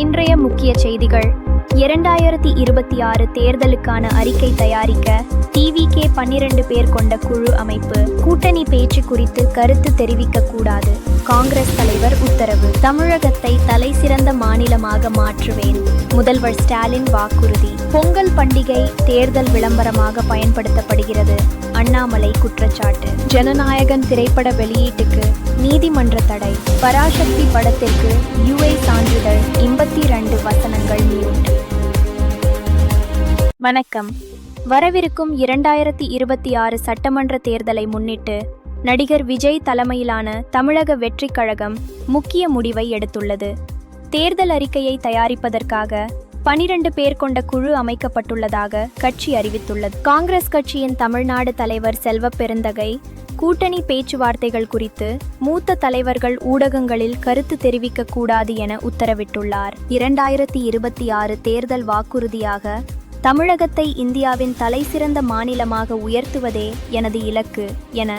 இன்றைய முக்கிய செய்திகள். 2026 தேர்தலுக்கான அறிக்கை தயாரிக்க டிவிகே 12 பேர் கொண்ட குழு அமைப்பு. கூட்டணி பேச்சு குறித்து கருத்து தெரிவிக்க கூடாது, காங்கிரஸ் தலைவர் உத்தரவு. தமிழகத்தை தலைசிறந்த மாநிலமாக மாற்றுவேன், முதல்வர் ஸ்டாலின் வாக்குறுதி. பொங்கல் பண்டிகை தேர்தல் விளம்பரமாக பயன்படுத்தப்படுகிறது, அண்ணாமலை குற்றச்சாட்டு. ஜனநாயகன் திரைப்பட வெளியீட்டுக்கு நீதிமன்ற தடை. பராசக்தி படத்திற்கு யுஏ சான்றிதழ், 82 வசனங்கள் மியூட். வணக்கம். வரவிருக்கும் 2026 சட்டமன்ற தேர்தலை முன்னிட்டு நடிகர் விஜய் தலைமையிலான தமிழக வெற்றிக் கழகம் முக்கிய முடிவை எடுத்துள்ளது. தேர்தல் அறிக்கையை தயாரிப்பதற்காக 12 பேர் கொண்ட குழு அமைக்கப்பட்டுள்ளதாக கட்சி அறிவித்துள்ளது. காங்கிரஸ் கட்சியின் தமிழ்நாடு தலைவர் செல்வ பெருந்தகை கூட்டணி பேச்சுவார்த்தைகள் குறித்து மூத்த தலைவர்கள் ஊடகங்களில் கருத்து தெரிவிக்க கூடாது என உத்தரவிட்டுள்ளார். 2026 தேர்தல் வாக்குறுதியாக தமிழகத்தை இந்தியாவின் தலைசிறந்த மாநிலமாக உயர்த்துவதே எனது இலக்கு என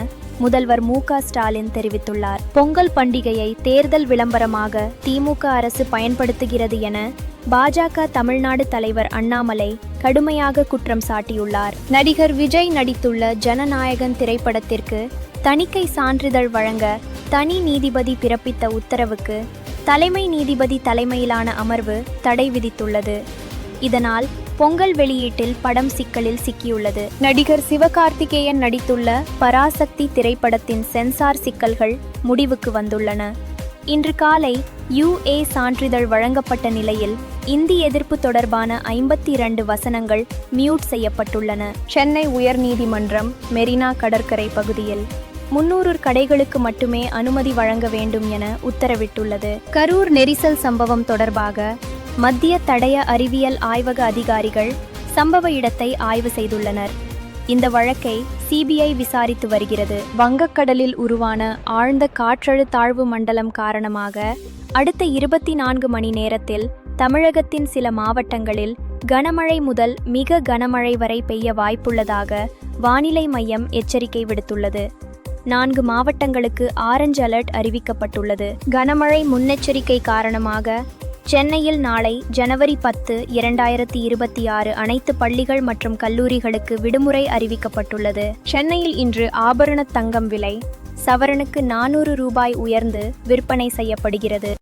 முதல்வர் மு.க. ஸ்டாலின் தெரிவித்துள்ளார். பொங்கல் பண்டிகையை தேர்தல் விளம்பரமாக திமுக அரசு பயன்படுத்துகிறது என பாஜக தமிழ்நாடு தலைவர் அண்ணாமலை கடுமையாக குற்றம் சாட்டியுள்ளார். நடிகர் விஜய் நடித்துள்ள ஜனநாயகன் திரைப்படத்திற்கு தணிக்கை சான்றிதழ் வழங்க தனி நீதிபதி பிறப்பித்த உத்தரவுக்கு தலைமை நீதிபதி தலைமையிலான அமர்வு தடை விதித்துள்ளது. இதனால் பொங்கல் வெளியீட்டில் படம் சிக்கலில் சிக்கியுள்ளது. நடிகர் சிவகார்த்திகேயன் நடித்துள்ள பராசக்தி திரைப்படத்தின் சென்சார் சிக்கல்கள் முடிவுக்கு வந்துள்ளன. இன்று காலை யுஏ சான்றிதழ் வழங்கப்பட்ட நிலையில் இந்தி எதிர்ப்பு தொடர்பான 52 வசனங்கள் மியூட் செய்யப்பட்டுள்ளன. சென்னை உயர்நீதிமன்றம் மெரினா கடற்கரை பகுதியில் 300 கடைகளுக்கு மட்டுமே அனுமதி வழங்க வேண்டும் என உத்தரவிட்டுள்ளது. கரூர் நெரிசல் சம்பவம் தொடர்பாக மத்திய தடய அறிவியல் ஆய்வக அதிகாரிகள் சம்பவ இடத்தை ஆய்வு செய்துள்ளனர். இந்த வழக்கை சிபிஐ விசாரித்து வருகிறது. வங்கக்கடலில் உருவான ஆழ்ந்த காற்றழுத்த தாழ்வு மண்டலம் காரணமாக அடுத்த 24 மணி நேரத்தில் தமிழகத்தின் சில மாவட்டங்களில் கனமழை முதல் மிக கனமழை வரை பெய்ய வாய்ப்புள்ளதாக வானிலை மையம் எச்சரிக்கை விடுத்துள்ளது. 4 மாவட்டங்களுக்கு ஆரஞ்சு அலர்ட் அறிவிக்கப்பட்டுள்ளது. கனமழை முன்னெச்சரிக்கை காரணமாக சென்னையில் நாளை ஜனவரி 10, 2026 அனைத்து பள்ளிகள் மற்றும் கல்லூரிகளுக்கு விடுமுறை அறிவிக்கப்பட்டுள்ளது. சென்னையில் இன்று ஆபரண தங்கம் விலை சவரனுக்கு 400 ரூபாய் உயர்ந்து விற்பனை செய்யப்படுகிறது.